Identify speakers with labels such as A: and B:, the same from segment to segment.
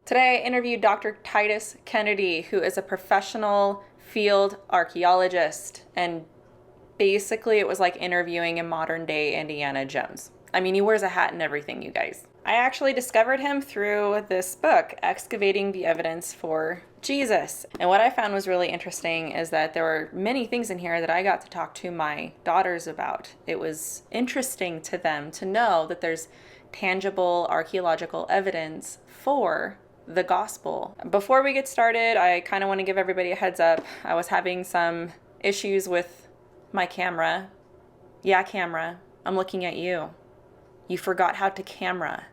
A: Today I interviewed Dr. Titus Kennedy, who is a professional field archaeologist, and basically it was like interviewing a modern day Indiana Jones. I mean, he wears a hat and everything, you guys. I actually discovered him through this book, Excavating the Evidence for Jesus. And what I found was really interesting is that there were many things in here that I got to talk to my daughters about. It was interesting to them to know that there's tangible archaeological evidence for the gospel. Before we get started, I kind of want to give everybody a heads up. I was having some issues with my camera. Yeah, camera, I'm looking at you. You forgot how to camera.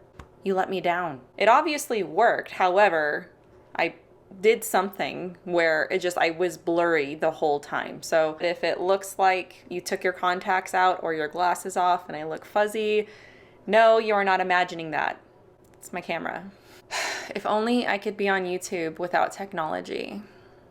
A: You let me down. It obviously worked. However, I did something where I was blurry the whole time. So if it looks like you took your contacts out or your glasses off and I look fuzzy, no, you are not imagining that. It's my camera. If only I could be on YouTube without technology,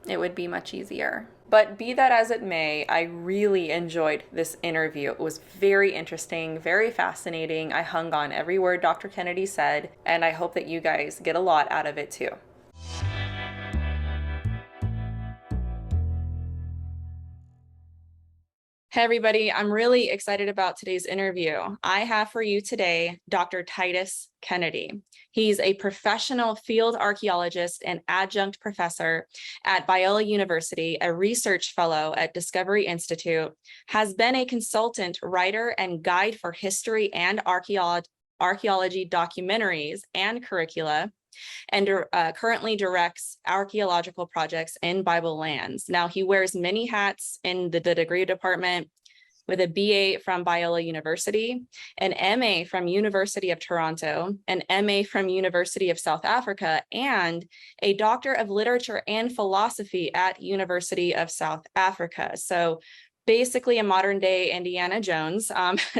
A: it would be much easier. But be that as it may, I really enjoyed this interview. It was very interesting, very fascinating. I hung on every word Dr. Kennedy said, and I hope that you guys get a lot out of it too. Hey everybody, I'm really excited about today's interview. I have for you today Dr. Titus Kennedy. He's a professional field archaeologist and adjunct professor at Biola University, a research fellow at Discovery Institute, has been a consultant, writer, and guide for history and archaeology documentaries and curricula, and currently directs archaeological projects in Bible lands. Now, he wears many hats in the degree department with a BA from Biola University, an MA from University of Toronto, an MA from University of South Africa, and a Doctor of Literature and Philosophy at University of South Africa. So basically a modern day Indiana Jones.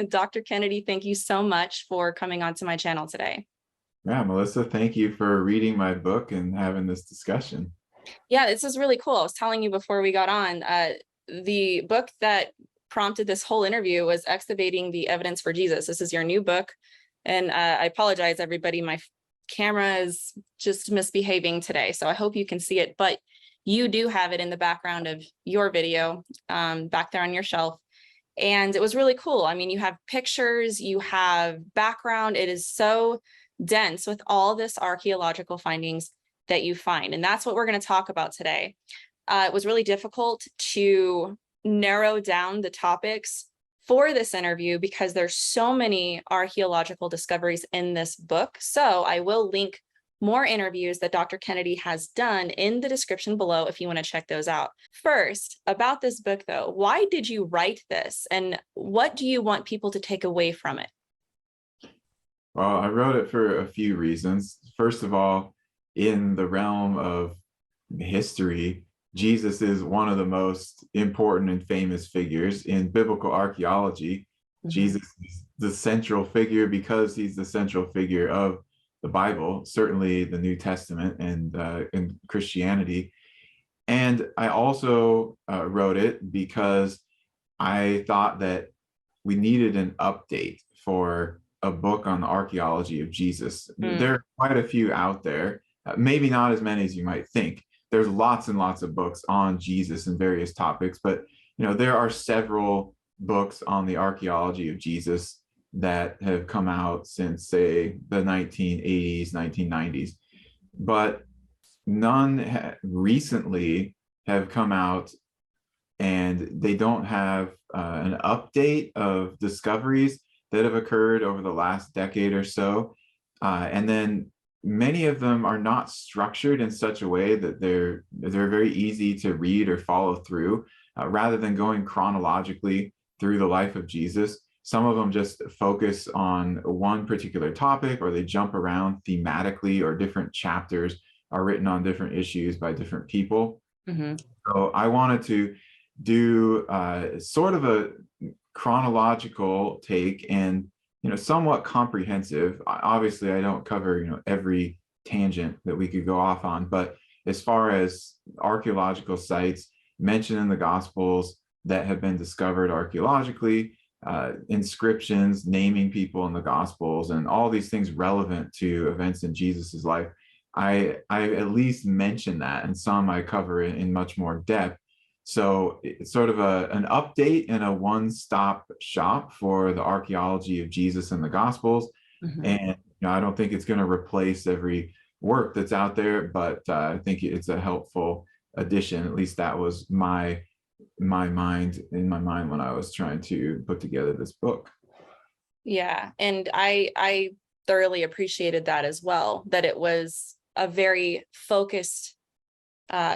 A: Dr. Kennedy, thank you so much for coming onto my channel today.
B: Yeah, Melissa, thank you for reading my book and having this discussion.
A: Yeah, this is really cool. I was telling you before we got on, the book that prompted this whole interview was Excavating the Evidence for Jesus. This is your new book. And I apologize, everybody. My camera is just misbehaving today, so I hope you can see it. But you do have it in the background of your video back there on your shelf. And it was really cool. I mean, you have pictures, you have background. It is so dense with all this archaeological findings that you find. And that's what we're going to talk about today. It was really difficult to narrow down the topics for this interview because there's so many archaeological discoveries in this book. So I will link more interviews that Dr. Kennedy has done in the description below if you want to check those out. First, about this book though, why did you write this and what do you want people to take away from it?
B: Well, I wrote it for a few reasons. First of all, in the realm of history, Jesus is one of the most important and famous figures in biblical archaeology. Jesus is the central figure because he's the central figure of the Bible, certainly the New Testament and in Christianity. And I also wrote it because I thought that we needed an update for a book on the archaeology of Jesus. There are quite a few out there, maybe not as many as you might think. There's lots and lots of books on Jesus and various topics, but there are several books on the archaeology of Jesus that have come out since, say, the 1980s, 1990s, but none recently have come out, and they don't have an update of discoveries that have occurred over the last decade or so. And then many of them are not structured in such a way that they're very easy to read or follow through. Rather than going chronologically through the life of Jesus, some of them just focus on one particular topic, or they jump around thematically, or different chapters are written on different issues by different people. So I wanted to do sort of a chronological take and somewhat comprehensive. Obviously I don't cover every tangent that we could go off on, but as far as archaeological sites mentioned in the Gospels that have been discovered archaeologically, inscriptions naming people in the Gospels, and all these things relevant to events in Jesus's life, I at least mention that, and some I cover in much more depth. So it's sort of an update and a one-stop shop for the archaeology of Jesus and the Gospels.
A: Mhm.
B: And I don't think it's going to replace every work that's out there, but I think it's a helpful addition. At least that was my mind in my mind when I was trying to put together this book.
A: Yeah, and I thoroughly appreciated that as well, that it was a very focused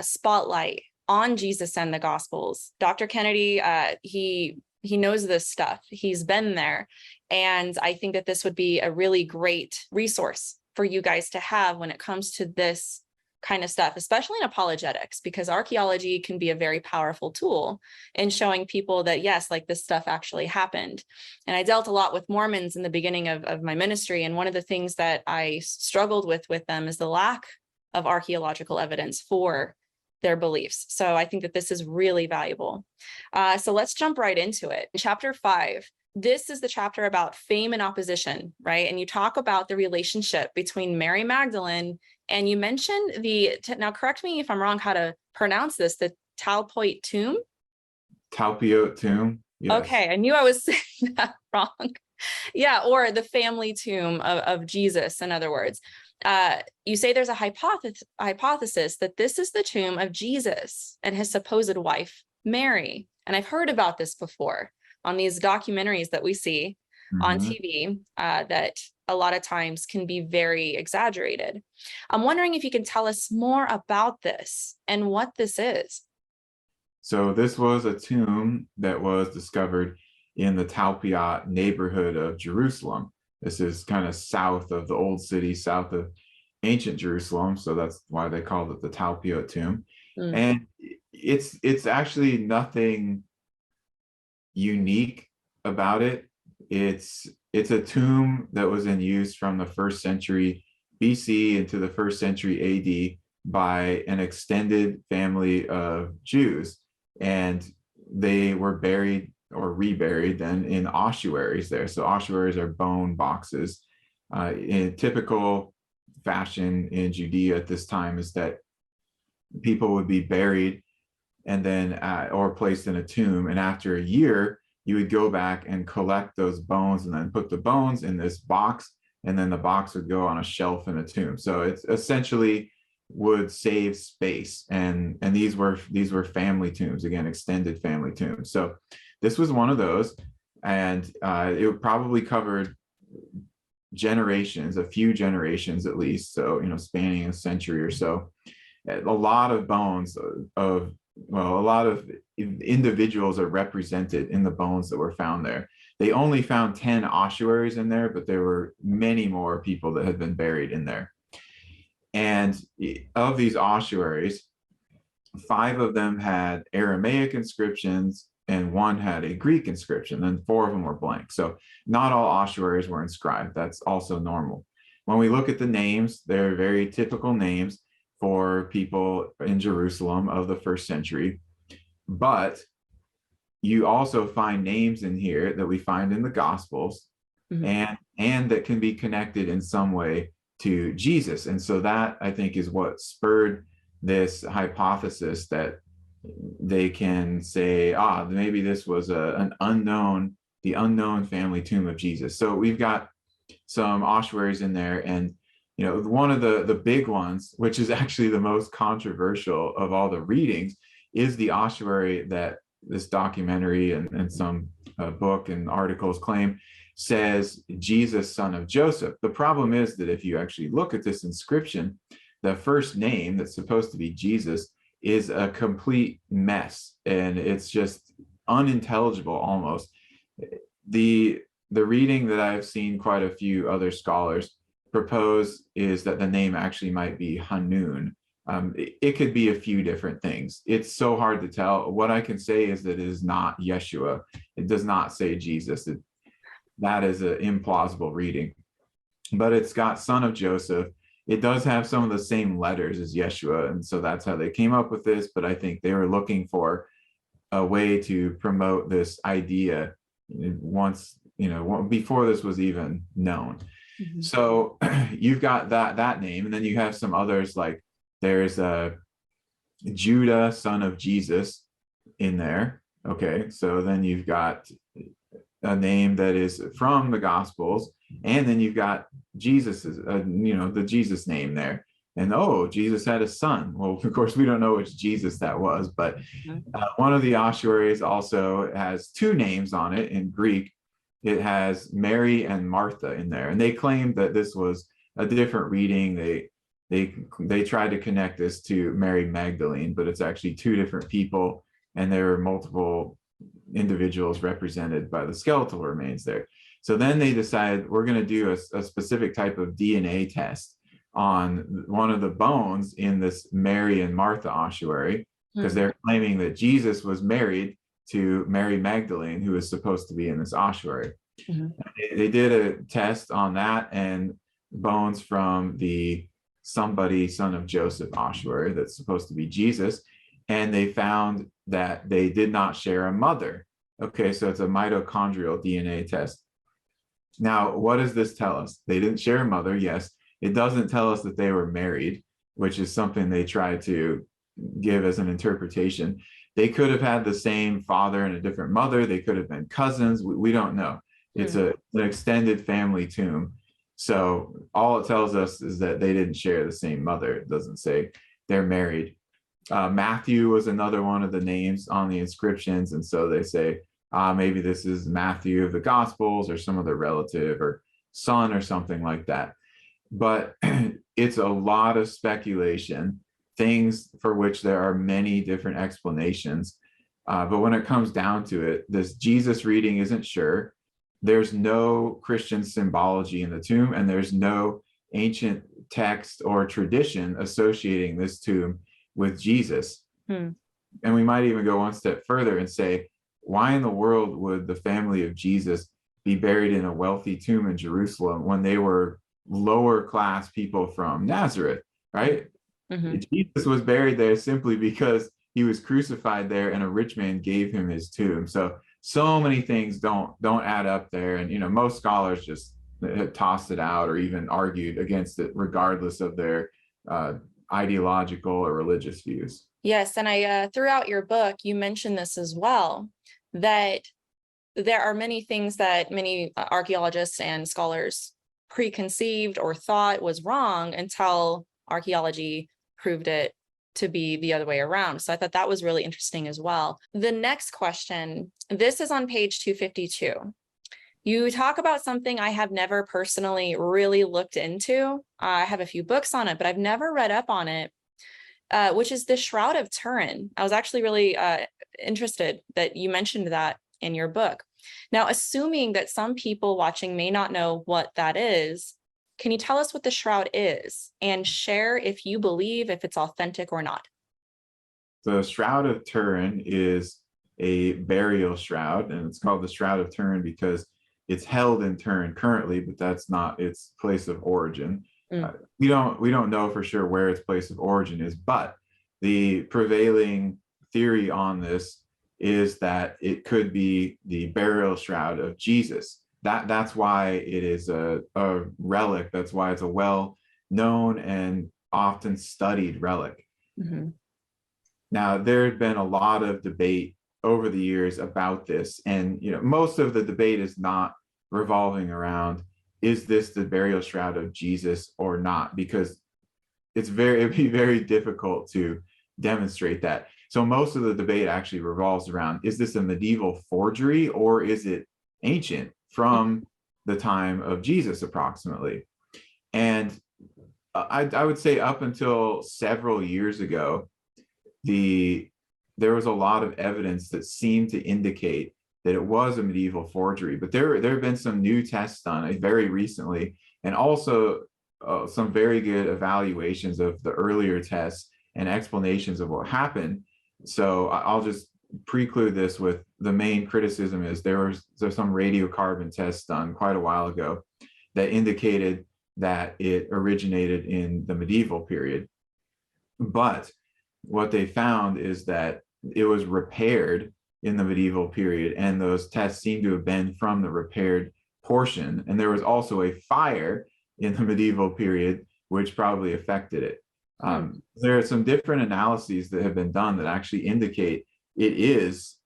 A: spotlight on Jesus and the Gospels. Dr. Kennedy, he knows this stuff. He's been there, and I think that this would be a really great resource for you guys to have when it comes to this kind of stuff, especially in apologetics, because archaeology can be a very powerful tool in showing people that, yes, like this stuff actually happened. And I dealt a lot with Mormons in the beginning of my ministry. And one of the things that I struggled with them is the lack of archaeological evidence for their beliefs. So I think that this is really valuable. So let's jump right into it. In chapter 5, this is the chapter about fame and opposition, right? And you talk about the relationship between Mary Magdalene, and you mentioned now correct me if I'm wrong how to pronounce this, the Talpiot Tomb?
B: Talpiot Tomb. Yes.
A: Okay, I knew I was saying that wrong. Yeah, or the family tomb of Jesus, in other words. You say there's a hypothesis that this is the tomb of Jesus and his supposed wife, Mary. And I've heard about this before on these documentaries that we see on TV that a lot of times can be very exaggerated. I'm wondering if you can tell us more about this and what this is.
B: So this was a tomb that was discovered in the Talpiot neighborhood of Jerusalem. This is kind of south of the old city, south of ancient Jerusalem. So that's why they called it the Talpiot Tomb. And it's actually nothing unique about it. It's a tomb that was in use from the 1st century BC into the 1st century AD by an extended family of Jews. And they were buried or reburied then in ossuaries there. So ossuaries are bone boxes. In typical fashion in Judea at this time is that people would be buried and then or placed in a tomb. And after a year, you would go back and collect those bones and then put the bones in this box, and then the box would go on a shelf in a tomb. So it's essentially would save space. And these were family tombs, again, extended family tombs. So this was one of those, and it probably covered generations, a few generations at least, so spanning a century or so. A lot of bones of a lot of individuals are represented in the bones that were found there. They only found 10 ossuaries in there, but there were many more people that had been buried in there. And of these ossuaries, 5 of them had Aramaic inscriptions and 1 had a Greek inscription, and 4 of them were blank. So not all ossuaries were inscribed. That's also normal. When we look at the names, they're very typical names for people in Jerusalem of the 1st century. But you also find names in here that we find in the Gospels, and that can be connected in some way to Jesus. And so that, I think, is what spurred this hypothesis that they can say, maybe this was the unknown family tomb of Jesus. So we've got some ossuaries in there, and one of the big ones, which is actually the most controversial of all the readings, is the ossuary that this documentary and some book and articles claim says Jesus, son of Joseph. The problem is that if you actually look at this inscription, the first name that's supposed to be Jesus is a complete mess, and it's just unintelligible almost. The reading that I've seen quite a few other scholars propose is that the name actually might be Hanun. It could be a few different things. It's so hard to tell. What I can say is that it is not Yeshua. It does not say Jesus. That is an implausible reading. But it's got son of Joseph. It does have some of the same letters as Yeshua, and so that's how they came up with this. But I think they were looking for a way to promote this idea once, before this was even known.
A: Mhm.
B: So you've got that name, and then you have some others, like there's Judah, son of Jesus, in there. Okay, so then you've got a name that is from the Gospels, and then you've got Jesus's, the Jesus name there. And oh, Jesus had a son. Well, of course, we don't know which Jesus that was, but one of the ossuaries also has two names on it in Greek. It has Mary and Martha in there, and they claim that this was a different reading. They tried to connect this to Mary Magdalene, but it's actually two different people, and there are multiple individuals represented by the skeletal remains there. So then they decided we're going to do a specific type of DNA test on one of the bones in this Mary and Martha ossuary, because they're claiming that Jesus was married to Mary Magdalene, who is supposed to be in this ossuary. They did a test on that, and bones from the somebody son of Joseph ossuary that's supposed to be Jesus, and they found that they did not share a mother. Okay, so it's a mitochondrial DNA test. Now, what does this tell us? They didn't share a mother, yes. It doesn't tell us that they were married, which is something they try to give as an interpretation. They could have had the same father and a different mother. They could have been cousins. We don't know. It's an extended family tomb. So all it tells us is that they didn't share the same mother. It doesn't say they're married. Matthew was another one of the names on the inscriptions. And so they say, maybe this is Matthew of the Gospels or some other relative or son or something like that. But it's a lot of speculation, things for which there are many different explanations. But when it comes down to it, this Jesus reading isn't sure. There's no Christian symbology in the tomb, and there's no ancient text or tradition associating this tomb with Jesus. And we might even go one step further and say, why in the world would the family of Jesus be buried in a wealthy tomb in Jerusalem when they were lower class people from Nazareth, right? Jesus was buried there simply because he was crucified there, and a rich man gave him his tomb. So many things don't add up there, and most scholars just tossed it out or even argued against it, regardless of their ideological or religious views.
A: Yes, and I throughout your book, you mentioned this as well, that there are many things that many archaeologists and scholars preconceived or thought was wrong until archaeology proved it to be the other way around. So I thought that was really interesting as well. The next question, this is on page 252. You talk about something I have never personally really looked into. I have a few books on it, but I've never read up on it, which is the Shroud of Turin. I was actually really interested that you mentioned that in your book. Now, assuming that some people watching may not know what that is, can you tell us what the shroud is and share if you believe if it's authentic or not?
B: The Shroud of Turin is a burial shroud, and it's called the Shroud of Turin because it's held in Turin currently, but that's not its place of origin. We don't know for sure where its place of origin is, but the prevailing theory on this is that it could be the burial shroud of Jesus. That's why it is a relic. That's why it's a well-known and often studied relic. Now, there had been a lot of debate over the years about this, and most of the debate is not revolving around, is this the burial shroud of Jesus or not? Because it'd be very difficult to demonstrate that. So most of the debate actually revolves around, is this a medieval forgery or is it ancient from the time of Jesus approximately? And I would say up until several years ago, there was a lot of evidence that seemed to indicate that it was a medieval forgery, but there have been some new tests done very recently, and also some very good evaluations of the earlier tests and explanations of what happened. So I'll just preclude this with the main criticism is there's some radiocarbon tests done quite a while ago that indicated that it originated in the medieval period. But what they found is that it was repaired in the medieval period, and those tests seem to have been from the repaired portion. And there was also a fire in the medieval period, which probably affected it. There are some different analyses that have been done that actually indicate it is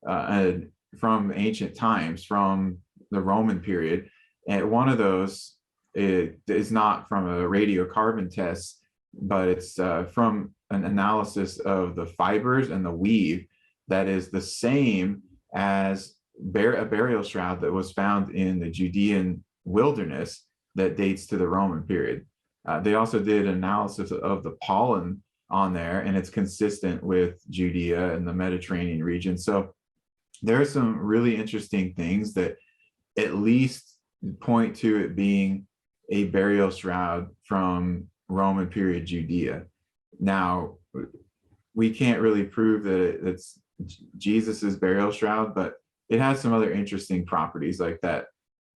B: from ancient times, from the Roman period. And one of those is not from a radiocarbon test, but it's from an analysis of the fibers and the weave that is the same as a burial shroud that was found in the Judean wilderness that dates to the Roman period. They also did analysis of the pollen on there, and it's consistent with Judea and the Mediterranean region. So there are some really interesting things that at least point to it being a burial shroud from Roman period Judea. Now, we can't really prove that it's Jesus's burial shroud, but it has some other interesting properties like that.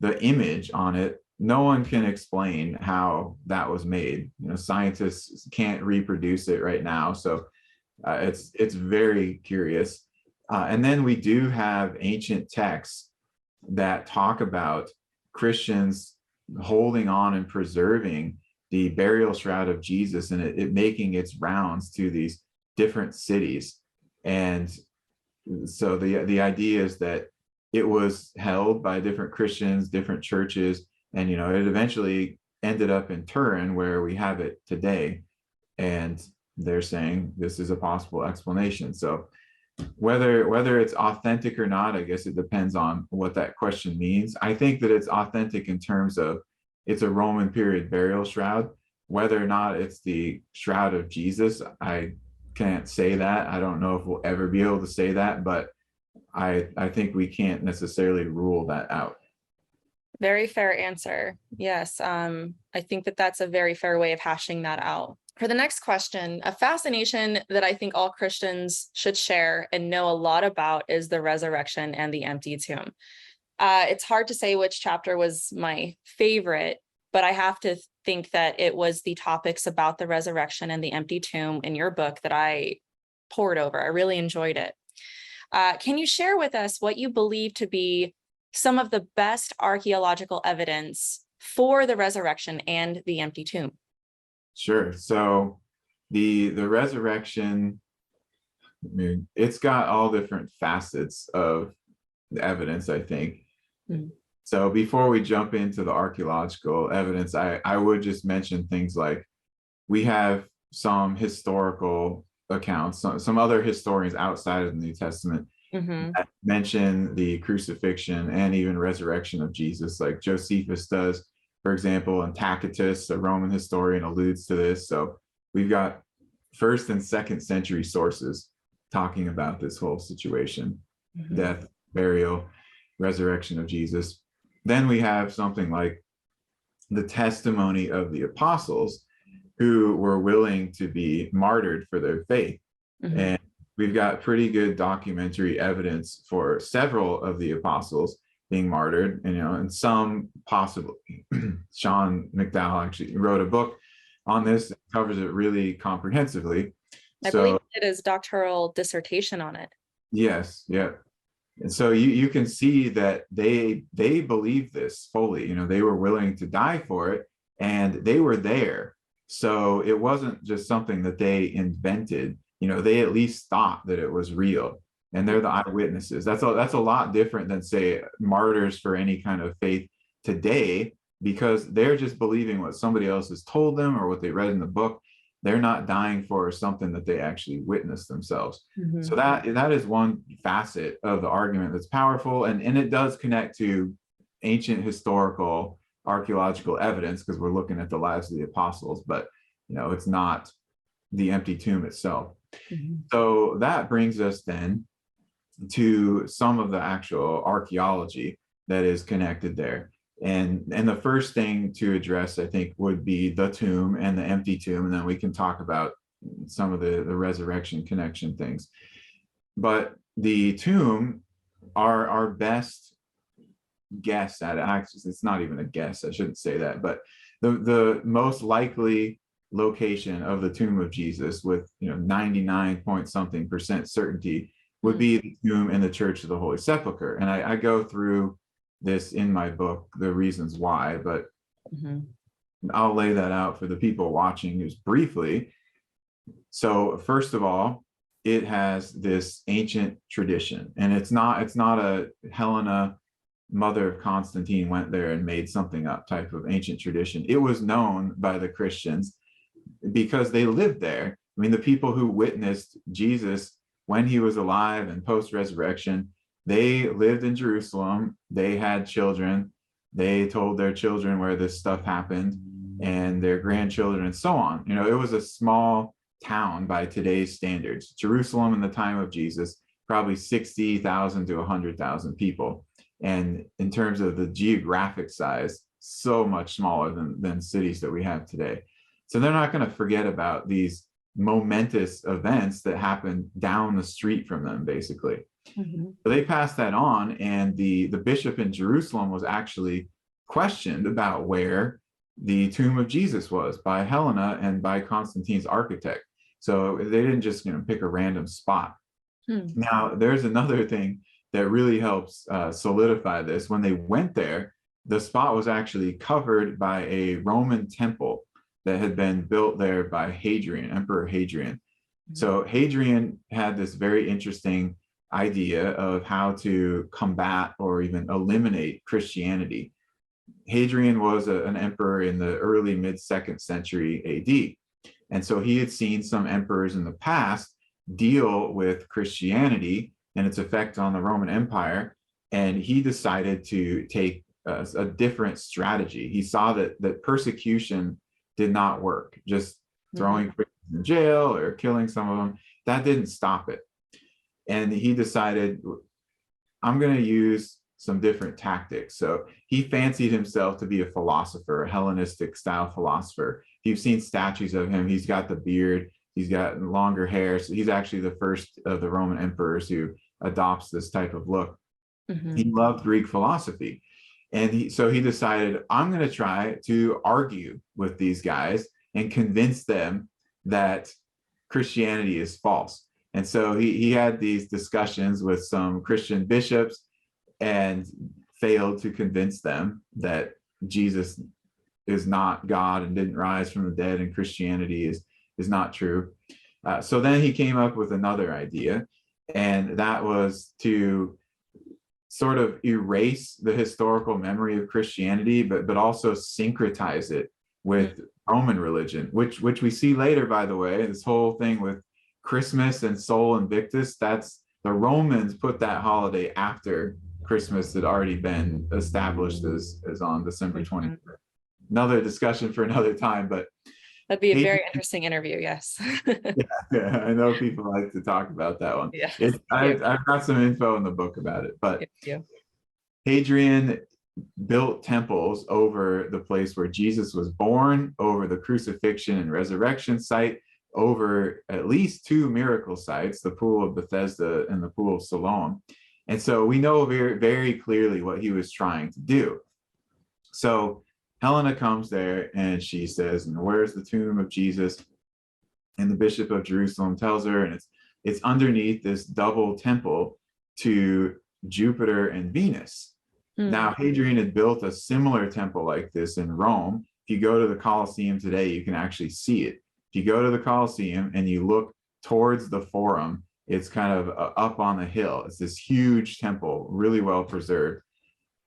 B: The image on it, no one can explain how that was made. Scientists can't reproduce it right now, so it's very curious. And then we do have ancient texts that talk about Christians holding on and preserving the burial shroud of Jesus, and it making its rounds to these different cities. And so the idea is that it was held by different Christians, different churches, and it eventually ended up in Turin, where we have it today. And they're saying this is a possible explanation. So whether it's authentic or not, I guess it depends on what that question means. I think that it's authentic in terms of it's a Roman period burial shroud. Whether or not it's the shroud of Jesus, I can't say that. I don't know if we'll ever be able to say that, but I think we can't necessarily rule that out.
A: Very fair answer. Yes, I think that that's a very fair way of hashing that out. For the next question, a fascination that I think all Christians should share and know a lot about is the resurrection and the empty tomb. It's hard to say which chapter was my favorite, but I have to think that it was the topics about the resurrection and the empty tomb in your book that I pored over. I really enjoyed it. Can you share with us what you believe to be some of the best archaeological evidence for the resurrection and the empty tomb?
B: Sure. So the resurrection, I mean, it's got all different facets of the evidence, I think. So before we jump into the archaeological evidence, I would just mention things like we have some historical accounts, some other historians outside of the New Testament that mention the crucifixion and even resurrection of Jesus, like Josephus does, for example, and Tacitus, a Roman historian, alludes to this. So we've got 1st and 2nd century sources talking about this whole situation, death, burial, resurrection of Jesus. Then we have something like the testimony of the apostles who were willing to be martyred for their faith. And we've got pretty good documentary evidence for several of the apostles being martyred, and some possibly. Sean McDowell actually wrote a book on this that covers it really comprehensively.
A: I believe it is doctoral dissertation on it.
B: Yes, yeah. And so you can see that they believe this fully. They were willing to die for it, and they were there. So it wasn't just something that they invented. They at least thought that it was real, and they're the eyewitnesses. That's a lot different than, say, martyrs for any kind of faith today, because they're just believing what somebody else has told them or what they read in the book. They're not dying for something that they actually witnessed themselves. So that is one facet of the argument that's powerful, and it does connect to ancient historical archaeological evidence, because we're looking at the lives of the apostles, but it's not the empty tomb itself. So that brings us then to some of the actual archaeology that is connected there. And the first thing to address, I think, would be the tomb and the empty tomb, and then we can talk about some of the resurrection connection things. But the tomb, our best guess at it, actually, it's not even a guess, I shouldn't say that, but the most likely location of the tomb of Jesus with 99 point something % certainty would be the tomb in the Church of the Holy Sepulchre. And I go through this in my book, the reasons why, but
A: Mm-hmm.
B: I'll lay that out for the people watching just briefly. So first of all, it has this ancient tradition, and it's not a Helena, mother of Constantine, went there and made something up type of ancient tradition. It was known by the Christians because they lived there. I mean, the people who witnessed Jesus when he was alive and post-resurrection, they lived in Jerusalem. They had children. They told their children where this stuff happened, and their grandchildren and so on. You know, it was a small town by today's standards. Jerusalem in the time of Jesus, probably 60,000 to 100,000 people. And in terms of the geographic size, so much smaller than cities that we have today. So they're not going to forget about these momentous events that happened down the street from them, basically.
A: Mm-hmm.
B: So they passed that on, and the bishop in Jerusalem was actually questioned about where the tomb of Jesus was by Helena and by Constantine's architect. So they didn't just pick a random spot. Now, there's another thing that really helps solidify this. When they went there, the spot was actually covered by a Roman temple that had been built there by Hadrian, Emperor Hadrian. So Hadrian had this very interesting idea of how to combat or even eliminate Christianity. Hadrian was an emperor in the early mid-2nd century AD. And so he had seen some emperors in the past deal with Christianity and its effect on the Roman Empire. And he decided to take a different strategy. He saw that persecution did not work. Just throwing Christians in jail or killing some of them, that didn't stop it. And he decided, I'm going to use some different tactics. So he fancied himself to be a philosopher, a Hellenistic style philosopher. You've seen statues of him. He's got the beard, he's got longer hair. So he's actually the first of the Roman emperors who adopts this type of look. He loved Greek philosophy. And so he decided, I'm going to try to argue with these guys and convince them that Christianity is false. And so he had these discussions with some Christian bishops and failed to convince them that Jesus is not God and didn't rise from the dead, and Christianity is not true. So then he came up with another idea, and that was to sort of erase the historical memory of Christianity, but also syncretize it with Roman religion, which we see later, by the way. This whole thing with Christmas and Sol Invictus, that's the Romans put that holiday after Christmas had already been established as on December 23rd. Another discussion for another time, but
A: that'd be a very interesting interview. Yes.
B: yeah, I know people like to talk about that one.
A: Yeah,
B: I've got some info in the book about it, but Hadrian built temples over the place where Jesus was born, over the crucifixion and resurrection site, over at least 2 miracle sites, the pool of Bethesda and the pool of Siloam. And so we know very, very clearly what he was trying to do. So Helena comes there and she says, where's the tomb of Jesus? And the bishop of Jerusalem tells her, and it's underneath this double temple to Jupiter and Venus. Now, Hadrian had built a similar temple like this in Rome. If you go to the Colosseum today, you can actually see it. If you go to the Colosseum and you look towards the Forum, it's kind of up on the hill. It's this huge temple, really well preserved.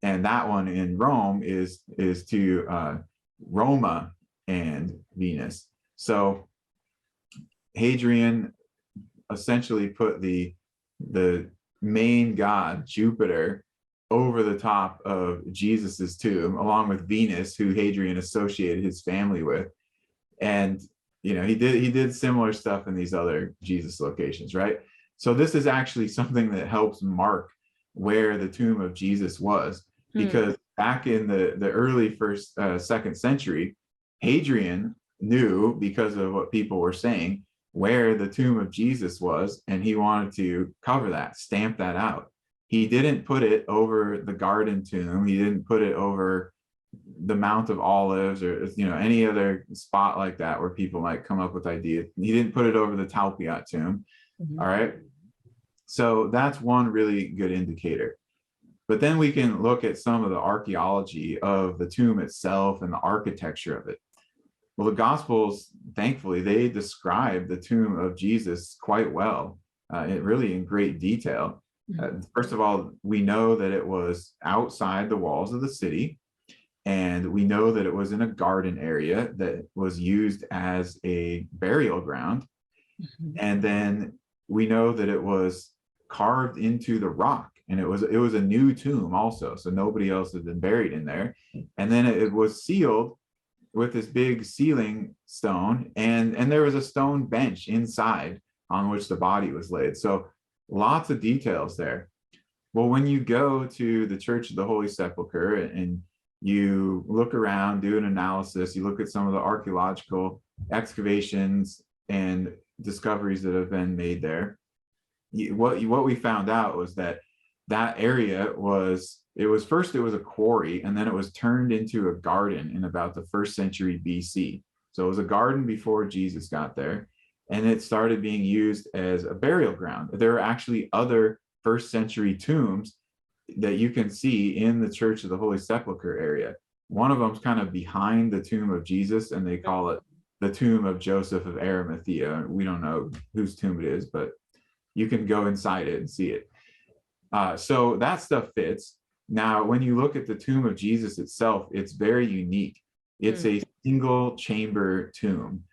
B: And that one in Rome is to Roma and Venus. So Hadrian essentially put the main god, Jupiter, over the top of Jesus's tomb, along with Venus, who Hadrian associated his family with. And he did similar stuff in these other Jesus locations, right? So this is actually something that helps mark where the tomb of Jesus was, because back in the early second century, Hadrian knew, because of what people were saying, where the tomb of Jesus was, and he wanted to cover that, stamp that out. He didn't put it over the garden tomb. He didn't put it over the Mount of Olives or any other spot like that where people might come up with ideas. He didn't put it over the Talpiot Tomb. All right. So that's one really good indicator. But then we can look at some of the archaeology of the tomb itself and the architecture of it. Well, the Gospels, thankfully, they describe the tomb of Jesus quite well, really in great detail. First of all, we know that it was outside the walls of the city, and we know that it was in a garden area that was used as a burial ground. And then we know that it was carved into the rock, and it was a new tomb also, so nobody else had been buried in there. And then it was sealed with this big sealing stone, and there was a stone bench inside on which the body was laid. So lots of details there. Well, when you go to the Church of the Holy Sepulchre and you look around, do an analysis, you look at some of the archaeological excavations and discoveries that have been made there, what we found out was that area was a quarry, and then it was turned into a garden in about the 1st century BC. So it was a garden before Jesus got there, and it started being used as a burial ground. There are actually other 1st century tombs that you can see in the Church of the Holy Sepulchre area. One of them's kind of behind the tomb of Jesus, and they call it the tomb of Joseph of Arimathea. We don't know whose tomb it is, but you can go inside it and see it. So that stuff fits. Now, when you look at the tomb of Jesus itself, it's very unique. It's a single chamber tomb.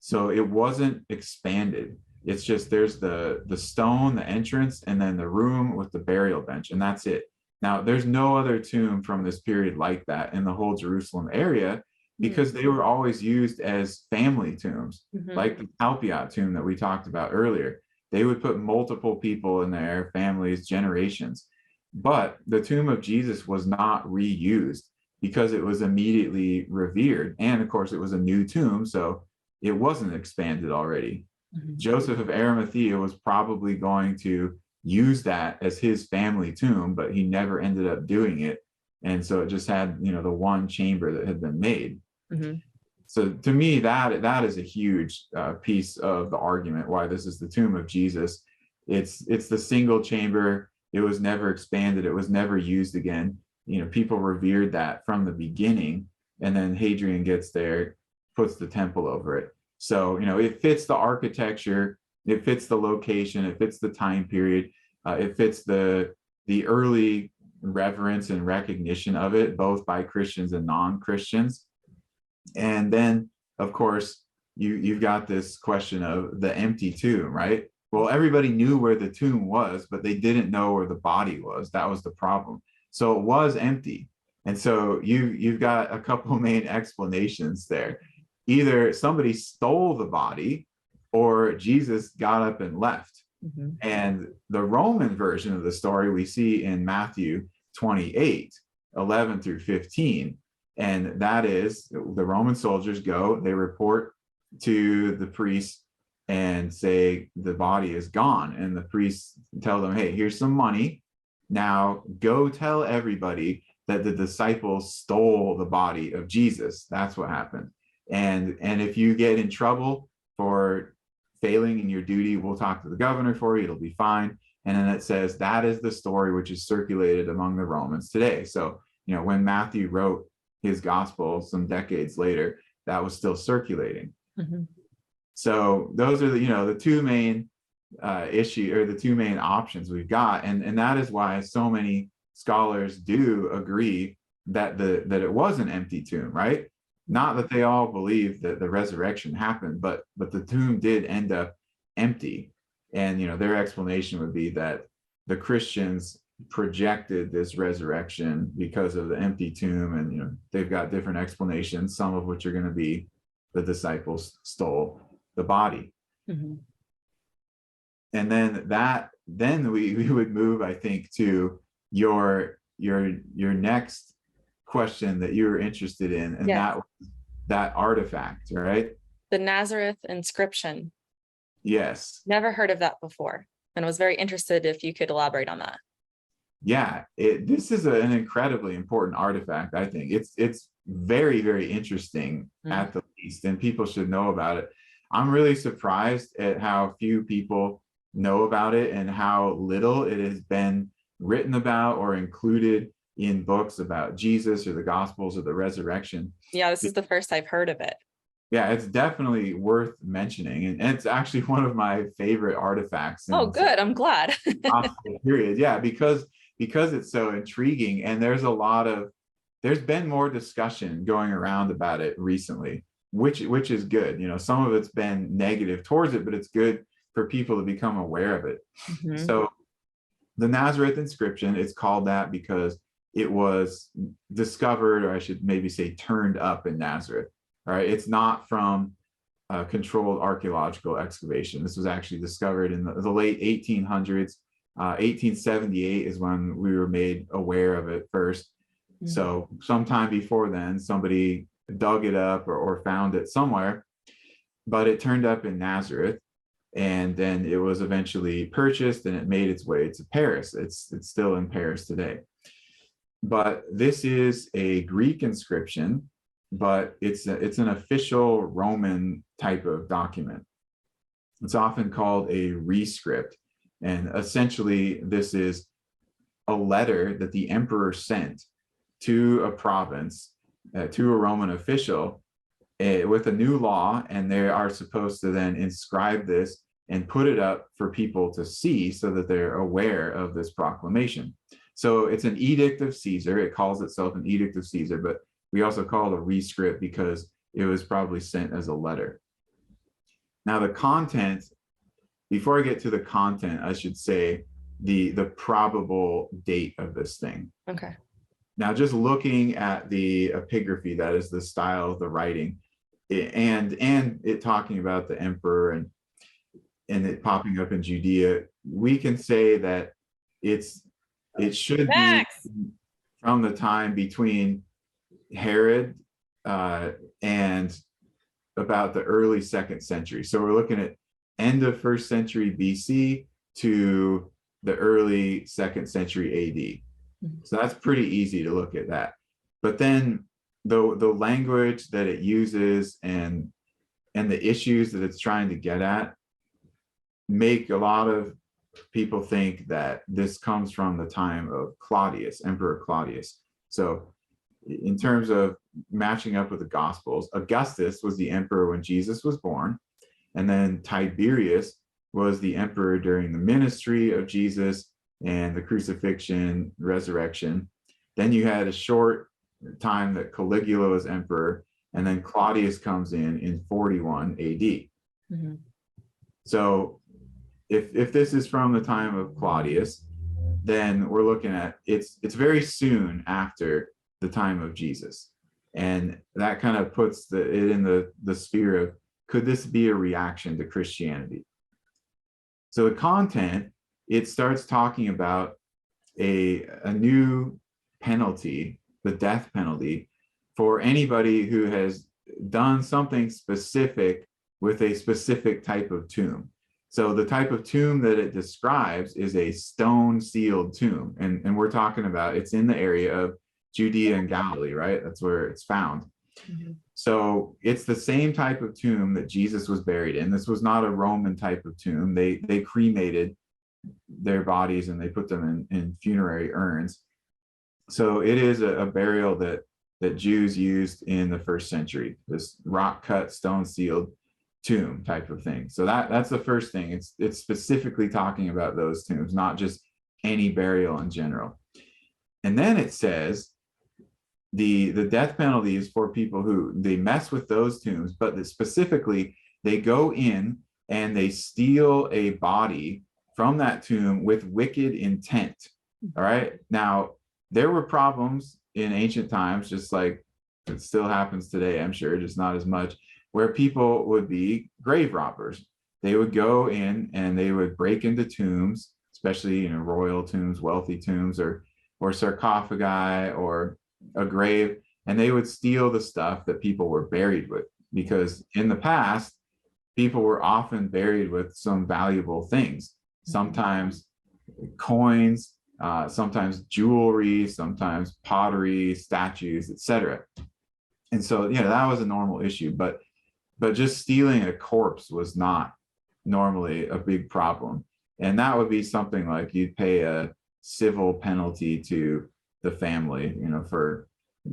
B: So it wasn't expanded. It's just there's the stone, the entrance, and then the room with the burial bench, and that's it. Now, there's no other tomb from this period like that in the whole Jerusalem area, because they were always used as family tombs, like the Talpiot tomb that we talked about earlier. They would put multiple people in there, families, generations. But the tomb of Jesus was not reused because it was immediately revered. And of course, it was a new tomb, so it wasn't expanded already. Joseph of Arimathea was probably going to use that as his family tomb, but he never ended up doing it. And so it just had, the one chamber that had been made. So to me, that is a huge piece of the argument why this is the tomb of Jesus. It's the single chamber. It was never expanded. It was never used again. People revered that from the beginning, and then Hadrian gets there, puts the temple over it. So, it fits the architecture, it fits the location, it fits the time period, it fits the early reverence and recognition of it, both by Christians and non-Christians. And then, of course, you've got this question of the empty tomb, right? Well, everybody knew where the tomb was, but they didn't know where the body was. That was the problem. So it was empty. And so you've got a couple main explanations there. Either somebody stole the body, or Jesus got up and left. And the Roman version of the story we see in Matthew 28, 11 through 15. And that is, the Roman soldiers go, they report to the priests and say the body is gone. And the priests tell them, hey, here's some money. Now go tell everybody that the disciples stole the body of Jesus. That's what happened. And if you get in trouble for failing in your duty, we'll talk to the governor for you. It'll be fine. And then it says that is the story which is circulated among the Romans today. So, when Matthew wrote his gospel some decades later, that was still circulating. So those are the two main the two main options we've got, and that is why so many scholars do agree that it was an empty tomb, right? Not that they all believe that the resurrection happened, but the tomb did end up empty. And their explanation would be that the Christians projected this resurrection because of the empty tomb, and they've got different explanations, some of which are going to be the disciples stole the body. And then we would move, I think, to your next question that you were interested in, and that artifact, right?
A: The Nazareth Inscription.
B: Yes.
A: Never heard of that before, and was very interested if you could elaborate on that.
B: Yeah, this is an incredibly important artifact, I think. It's very, very interesting at the least, and people should know about it. I'm really surprised at how few people know about it and how little it has been written about or included in books about Jesus or the Gospels or the resurrection.
A: Yeah, this is the first I've heard of it.
B: Yeah, it's definitely worth mentioning. And it's actually one of my favorite artifacts.
A: Oh, good. I'm glad.
B: Period. Yeah, because it's so intriguing, and there's been more discussion going around about it recently, which is good. You know, some of it's been negative towards it, but it's good for people to become aware of it. Mm-hmm. So the Nazareth Inscription, it's called that because it was discovered, or I should maybe say turned up in Nazareth. All right, it's not from controlled archaeological excavation. This was actually discovered in the late 1800s. 1878 is when we were made aware of it first. Mm-hmm. So sometime before then, somebody dug it up or found it somewhere, but it turned up in Nazareth, and then it was eventually purchased and it made its way to Paris. It's still in Paris today. But this is a Greek inscription, but it's an official Roman type of document. It's often called a rescript. And essentially, this is a letter that the emperor sent to a province, to a Roman official, with a new law, and they are supposed to then inscribe this and put it up for people to see so that they're aware of this proclamation. So it's an edict of Caesar. It calls itself an edict of Caesar, but we also call it a rescript because it was probably sent as a letter. Now, the content, before I get to the content, I should say the probable date of this thing.
A: Okay.
B: Now, just looking at the epigraphy, that is the style of the writing, and it talking about the emperor and it popping up in Judea, we can say that it should be from the time between Herod and about the early 2nd century. So we're looking at end of 1st century BC to the early 2nd century AD. So that's pretty easy to look at that. But then the language that it uses and the issues that it's trying to get at make a lot of people think that this comes from the time of Claudius, Emperor Claudius. So in terms of matching up with the Gospels, Augustus was the emperor when Jesus was born, and then Tiberius was the emperor during the ministry of Jesus and the crucifixion, resurrection. Then you had a short time that Caligula was emperor, and then Claudius comes in 41 AD. Mm-hmm. So if this is from the time of Claudius, then we're looking at it's very soon after the time of Jesus. And that kind of puts it in the sphere of, could this be a reaction to Christianity? So the content, it starts talking about a new penalty, the death penalty, for anybody who has done something specific with a specific type of tomb. So the type of tomb that it describes is a stone sealed tomb. And we're talking about, it's in the area of Judea and Galilee, right? That's where it's found. Mm-hmm. So it's the same type of tomb that Jesus was buried in. This was not a Roman type of tomb. They cremated their bodies and they put them in funerary urns. So it is a burial that Jews used in the 1st century, this rock cut, stone sealed tomb type of thing. So that's the first thing. It's specifically talking about those tombs, not just any burial in general. And then it says the death penalty is for people who they mess with those tombs, but specifically they go in and they steal a body from that tomb with wicked intent. All right. Now, there were problems in ancient times, just like it still happens today, I'm sure, just not as much, where people would be grave robbers. They would go in and they would break into tombs, especially royal tombs, wealthy tombs, or sarcophagi or a grave, and they would steal the stuff that people were buried with, because in the past, people were often buried with some valuable things, sometimes coins, sometimes jewelry, sometimes pottery, statues, etc. And so, that was a normal issue, but just stealing a corpse was not normally a big problem. And that would be something like you'd pay civil penalty to the family, for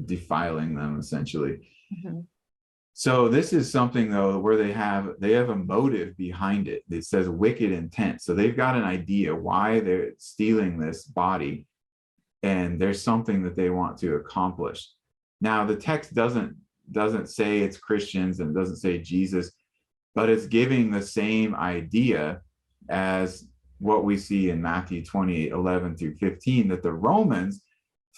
B: defiling them essentially.
A: Mm-hmm.
B: So this is something though where they have a motive behind it. It says wicked intent. So they've got an idea why they're stealing this body, and there's something that they want to accomplish. Now the text doesn't say it's Christians and doesn't say Jesus, but it's giving the same idea as what we see in Matthew 28:11 through 15, that the Romans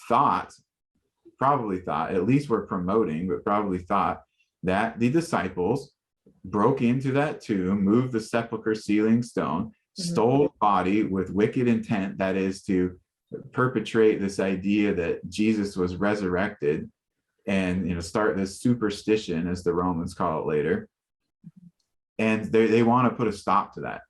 B: probably thought, at least were promoting, but probably thought that the disciples broke into that tomb, moved the sepulchre sealing stone, stole the body with wicked intent, that is to perpetrate this idea that Jesus was resurrected and start this superstition, as the Romans call it later. And they want to put a stop to that.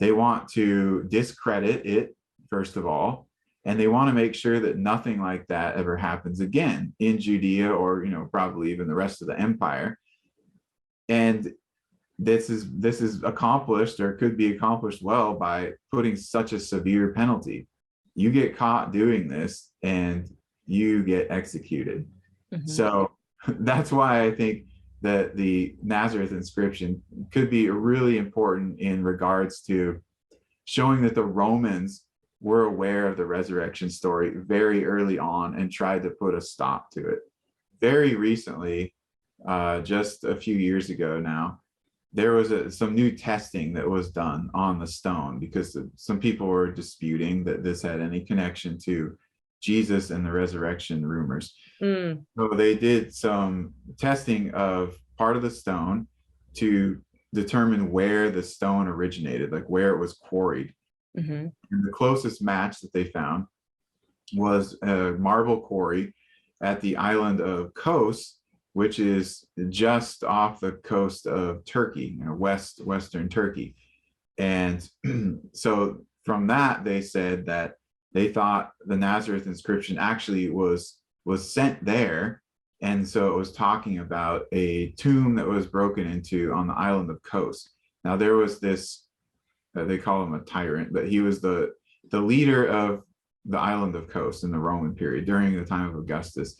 B: They want to discredit it, first of all, and they want to make sure that nothing like that ever happens again in Judea, or probably even the rest of the empire. And this is accomplished, or could be accomplished well, by putting such a severe penalty. You get caught doing this and you get executed. Mm-hmm. So that's why I think that the Nazareth inscription could be really important in regards to showing that the Romans were aware of the resurrection story very early on and tried to put a stop to it. Very recently, just a few years ago now, there was some new testing that was done on the stone, because some people were disputing that this had any connection to Jesus and the resurrection rumors. So they did some testing of part of the stone to determine where the stone originated, like where it was quarried. Mm-hmm. And the closest match that they found was a marble quarry at the island of Kos, which is just off the coast of Turkey, western Turkey. And so from that, they said that they thought the Nazareth inscription actually was sent there. And so it was talking about a tomb that was broken into on the island of Kos. Now there was this, they call him a tyrant, but he was the leader of the island of Kos in the Roman period during the time of Augustus.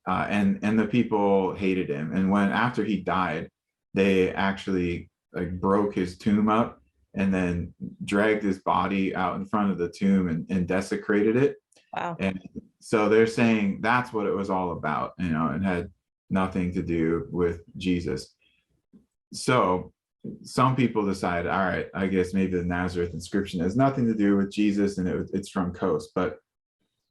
B: And the people hated him. And after he died, they actually broke his tomb up and then dragged his body out in front of the tomb and desecrated it.
A: Wow.
B: And so they're saying that's what it was all about. It had nothing to do with Jesus. So some people decide, all right, I guess maybe the Nazareth inscription has nothing to do with Jesus and it's from Kos. But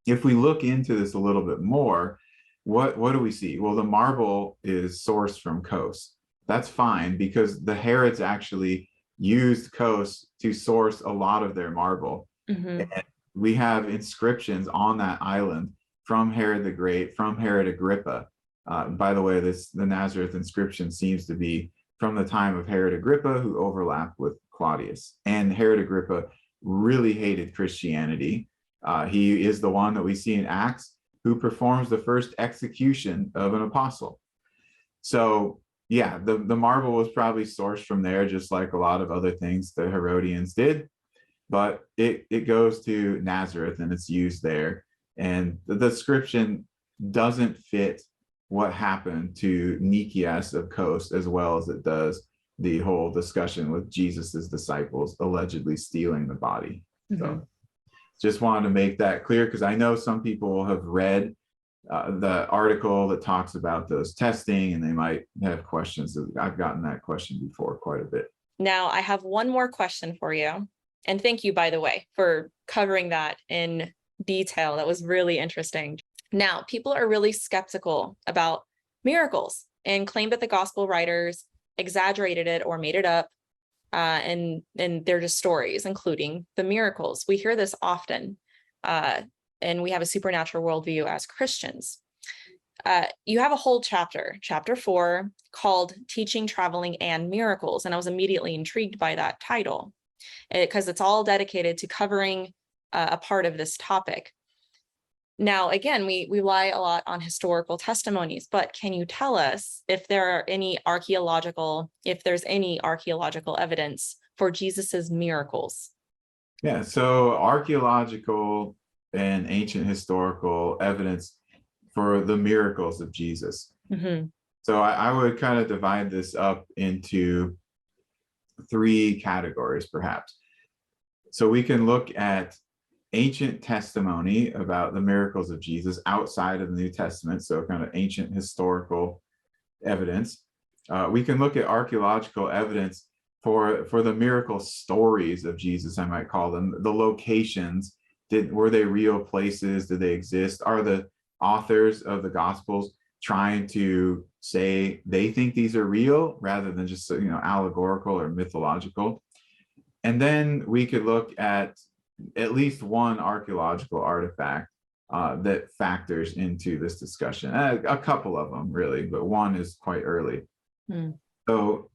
B: if we look into this a little bit more, what do we see? Well, the marble is sourced from Kos. That's fine, because the Herods actually used Kos to source a lot of their marble. Mm-hmm. And we have inscriptions on that island from Herod the Great, from Herod Agrippa. By the way, the Nazareth inscription seems to be from the time of Herod Agrippa, who overlapped with Claudius. And Herod Agrippa really hated Christianity. He is the one that we see in Acts who performs the first execution of an apostle. So yeah, the marble was probably sourced from there, just like a lot of other things the Herodians did. But it goes to Nazareth and it's used there. And the description doesn't fit what happened to Nicias of Kos as well as it does the whole discussion with Jesus's disciples allegedly stealing the body. Mm-hmm. So just wanted to make that clear, because I know some people have read the article that talks about those testing and they might have questions. I've gotten that question before quite a bit.
A: Now I have one more question for you. And thank you, by the way, for covering that in detail. That was really interesting. Now, people are really skeptical about miracles and claim that the gospel writers exaggerated it or made it up. And they're just stories, including the miracles. We hear this often, and we have a supernatural worldview as Christians. You have a whole chapter 4, called Teaching, Traveling, and Miracles. And I was immediately intrigued by that title, because it's all dedicated to covering a part of this topic. Now, again, we rely a lot on historical testimonies, but can you tell us if there's any archaeological evidence for Jesus's miracles?
B: Yeah, so Archaeological and ancient historical evidence for the miracles of Jesus.
A: Mm-hmm.
B: So I would kind of divide this up into three categories, perhaps. So we can look at ancient testimony about the miracles of Jesus outside of the New Testament, so kind of ancient historical evidence. We can look at archaeological evidence for the miracle stories of Jesus, I might call them, the locations. Were they real places? Did they exist? Are the authors of the Gospels trying to say they think these are real rather than just allegorical or mythological? And then we could look at least one archaeological artifact that factors into this discussion. A couple of them, really, but one is quite early. So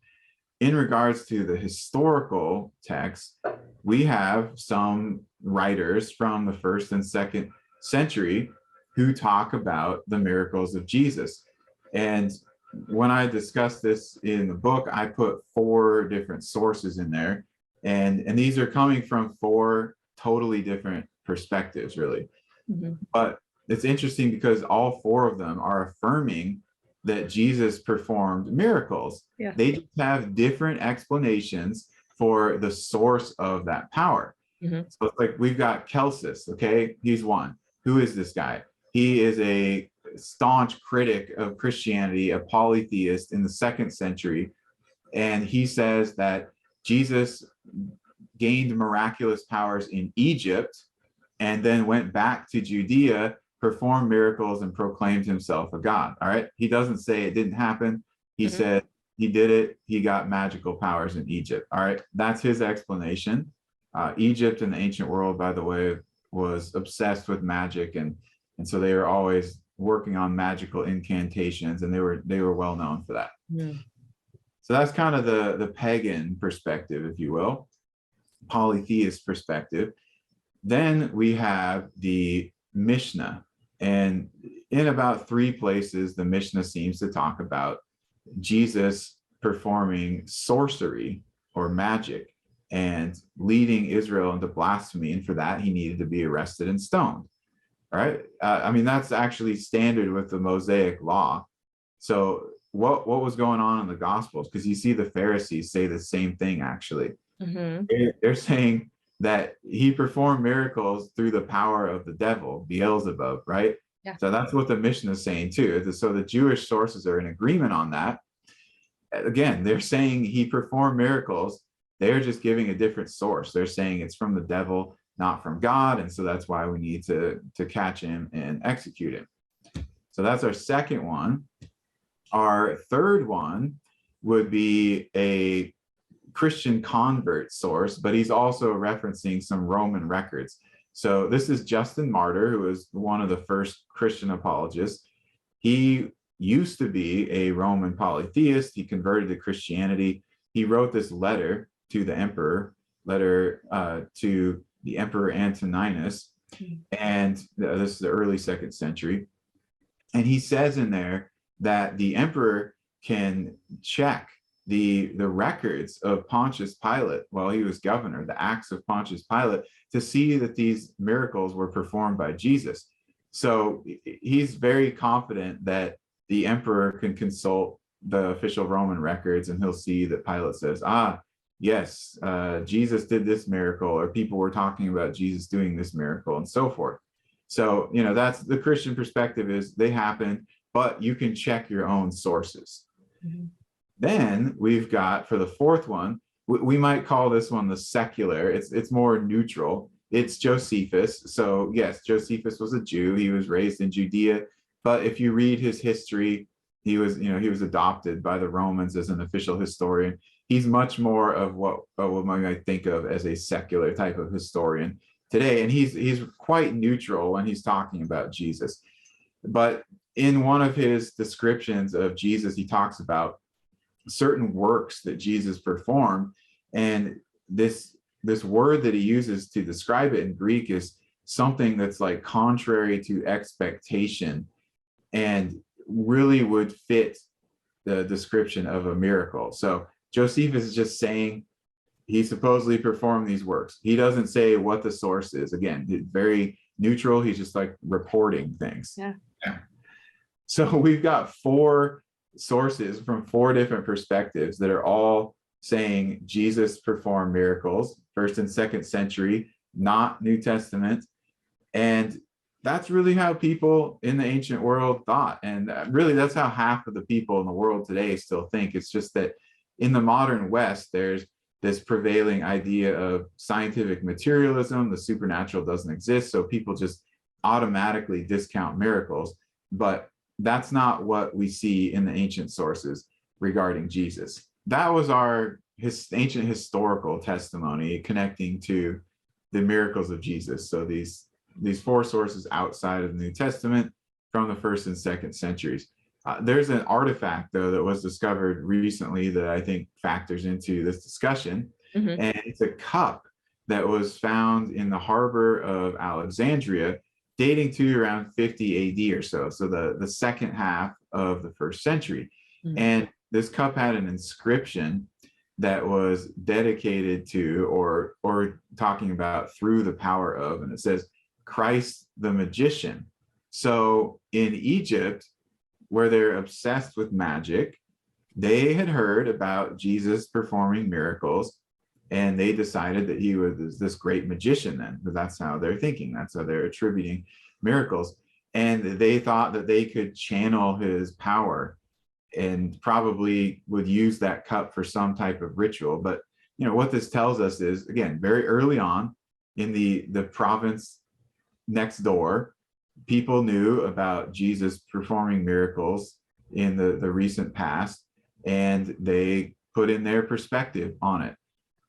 B: in regards to the historical text, we have some writers from the 1st and 2nd century who talk about the miracles of Jesus. And when I discuss this in the book, I put 4 different sources in there. And these are coming from 4 totally different perspectives, really. Mm-hmm. But it's interesting because all 4 of them are affirming that Jesus performed miracles. Yeah. They just have different explanations for the source of that power. Mm-hmm. So it's like we've got Celsus, okay? He's one. Who is this guy? He is a staunch critic of Christianity, a polytheist in the 2nd century. And he says that Jesus gained miraculous powers in Egypt and then went back to Judea, performed miracles, and proclaimed himself a god. All right. He doesn't say it didn't happen. He said he did it. He got magical powers in Egypt. All right. That's his explanation. Egypt in the ancient world, by the way, was obsessed with magic. And so they were always working on magical incantations, and they were well known for that. Yeah. So that's kind of the pagan perspective, if you will, polytheist perspective. Then we have the Mishnah. And in about 3 places, the Mishnah seems to talk about Jesus performing sorcery or magic and leading Israel into blasphemy. And for that, he needed to be arrested and stoned. All right. I mean, that's actually standard with the Mosaic law. So what was going on in the Gospels? Because you see the Pharisees say the same thing, actually. Mm-hmm. They're saying that he performed miracles through the power of the devil, Beelzebub, right? Yeah. So that's what the Mishnah is saying too. So the Jewish sources are in agreement on that. Again, they're saying he performed miracles. They're just giving a different source. They're saying it's from the devil, not from God. And so that's why we need to catch him and execute him. So that's our second one. Our third one would be a Christian convert source, but he's also referencing some Roman records. So this is Justin Martyr, who was one of the first Christian apologists. He used to be a Roman polytheist. He converted to Christianity. He wrote this letter to the emperor, to the Emperor Antoninus, and this is the early 2nd century. And he says in there that the emperor can check the records of Pontius Pilate while he was governor, the acts of Pontius Pilate, to see that these miracles were performed by Jesus. So he's very confident that the emperor can consult the official Roman records, and he'll see that Pilate says, yes, Jesus did this miracle, or people were talking about Jesus doing this miracle, and so forth. So, that's the Christian perspective, is they happen, but you can check your own sources. Mm-hmm. Then we've got, for the fourth one, we might call this one the secular. It's more neutral. It's Josephus. So yes, Josephus was a Jew. He was raised in Judea, but if you read his history, he was adopted by the Romans as an official historian. He's much more of what one might think of as a secular type of historian today, and he's quite neutral when he's talking about Jesus. But in one of his descriptions of Jesus, he talks about certain works that Jesus performed, and this word that he uses to describe it in Greek is something that's like contrary to expectation, and really would fit the description of a miracle. So Josephus is just saying he supposedly performed these works. He doesn't say what the source is. Again, very neutral. He's just like reporting things.
A: Yeah.
B: Yeah. So we've got 4 sources from 4 different perspectives that are all saying Jesus performed miracles, 1st and 2nd century, not New Testament. And that's really how people in the ancient world thought. And really, that's how half of the people in the world today still think. It's just that in the modern West, there's this prevailing idea of scientific materialism. The supernatural doesn't exist. So people just automatically discount miracles. But that's not what we see in the ancient sources regarding Jesus. That was our ancient historical testimony connecting to the miracles of Jesus. So these 4 sources outside of the New Testament from the 1st and 2nd centuries. There's an artifact, though, that was discovered recently that I think factors into this discussion. Mm-hmm. And it's a cup that was found in the harbor of Alexandria, dating to around 50 AD or so. So the second half of the 1st century. Mm-hmm. And this cup had an inscription that was dedicated to or talking about through the power of, and it says, Christ the magician. So in Egypt, where they're obsessed with magic, they had heard about Jesus performing miracles, and they decided that he was this great magician then, because that's how they're thinking. That's how they're attributing miracles. And they thought that they could channel his power and probably would use that cup for some type of ritual. But what this tells us is, again, very early on in the province next door, people knew about Jesus performing miracles in the recent past, and they put in their perspective on it.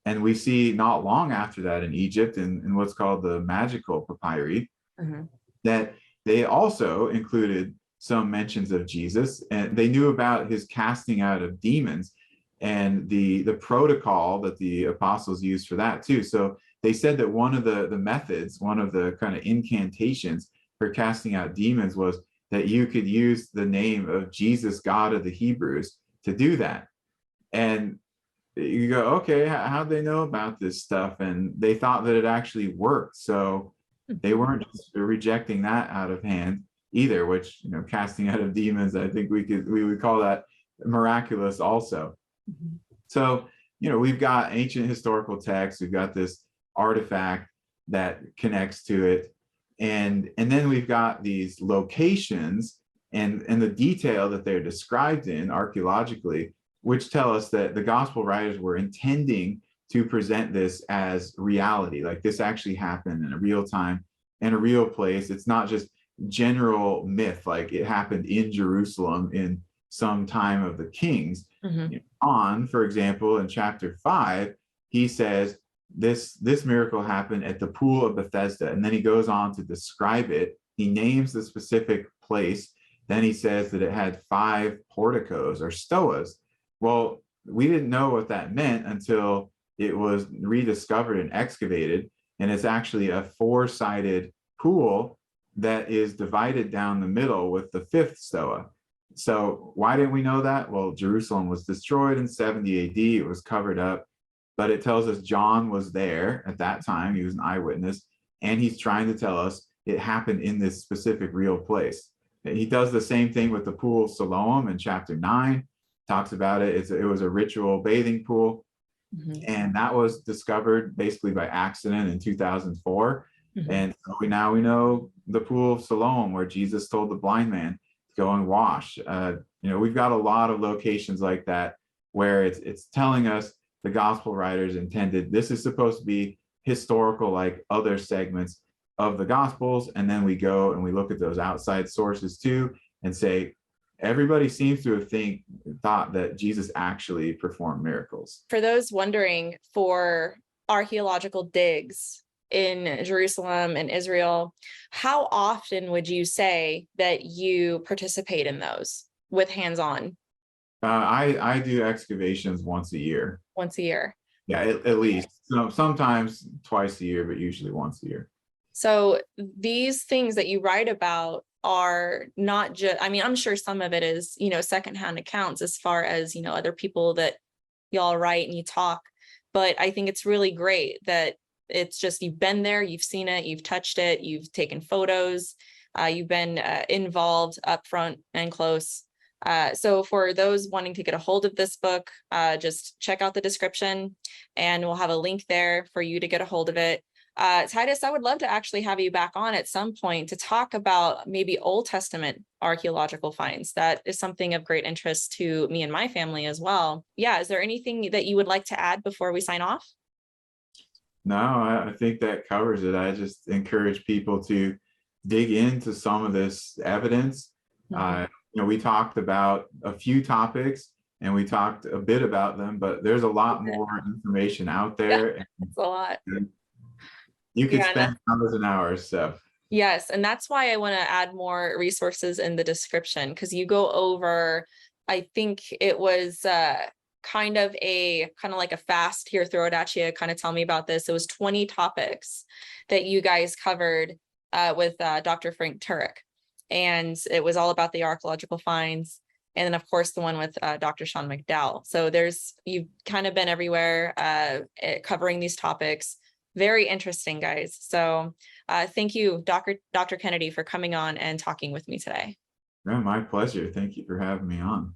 B: And we see not long after that in Egypt, in what's called the magical papyri, mm-hmm. that they also included some mentions of Jesus, and they knew about his casting out of demons and the protocol that the apostles used for that too. So they said that one of the methods, one of the kind of incantations for casting out demons was that you could use the name of Jesus, God of the Hebrews, to do that. And you go, okay, how'd they know about this stuff? And they thought that it actually worked. So they weren't just rejecting that out of hand either, which, casting out of demons, I think we would call that miraculous also. Mm-hmm. So, we've got ancient historical texts, we've got this artifact that connects to it. And then we've got these locations and the detail that they're described in archaeologically, which tell us that the gospel writers were intending to present this as reality. Like this actually happened in a real time, in a real place. It's not just general myth, like it happened in Jerusalem in some time of the kings. Mm-hmm. For example, in chapter 5, he says, this miracle happened at the pool of Bethesda. And then he goes on to describe it. He names the specific place. Then he says that it had 5 porticos or stoas. Well, we didn't know what that meant until it was rediscovered and excavated. And it's actually a 4-sided pool that is divided down the middle with the 5th stoa. So why didn't we know that? Well, Jerusalem was destroyed in 70 AD. It was covered up. But it tells us John was there at that time. He was an eyewitness. And he's trying to tell us it happened in this specific real place. He does the same thing with the pool of Siloam in chapter 9. Talks about it. It was a ritual bathing pool. Mm-hmm. And that was discovered basically by accident in 2004. Mm-hmm. And so now we know the pool of Siloam, where Jesus told the blind man to go and wash. We've got a lot of locations like that where it's telling us the gospel writers intended this is supposed to be historical, like other segments of the gospels. And then we go and we look at those outside sources too and say, everybody seems to have thought that Jesus actually performed miracles.
A: For those wondering, for archaeological digs in Jerusalem and Israel, how often would you say that you participate in those with hands-on?
B: I do excavations once a year.
A: Once a year?
B: Yeah, at least. So sometimes twice a year, but usually once a year.
A: So these things that you write about are not just, I'm sure some of it is, secondhand accounts as far as, other people that y'all write and you talk. But I think it's really great that It's just, you've been there, you've seen it, you've touched it, you've taken photos, you've been involved up front and close. So for those wanting to get a hold of this book, just check out the description and we'll have a link there for you to get a hold of it. Titus, I would love to actually have you back on at some point to talk about maybe Old Testament archaeological finds. That is something of great interest to me and my family as well. Yeah, is there anything that you would like to add before we sign off?
B: No, I think that covers it. I just encourage people to dig into some of this evidence. We talked about a few topics and we talked a bit about them, but there's a lot more information out there.
A: Yeah, it's a lot.
B: You could spend hours and hours. So
A: yes, and that's why I want to add more resources in the description, because you go over, I think it was kind of like a fast here, throw it at you, kind of tell me about this. It was 20 topics that you guys covered with Dr. Frank Turek. And it was all about the archaeological finds. And then of course the one with Dr. Sean McDowell. So you've kind of been everywhere covering these topics. Very interesting, guys. So thank you, Dr. Kennedy, for coming on and talking with me today.
B: yeah, my pleasure. Thank you for having me on.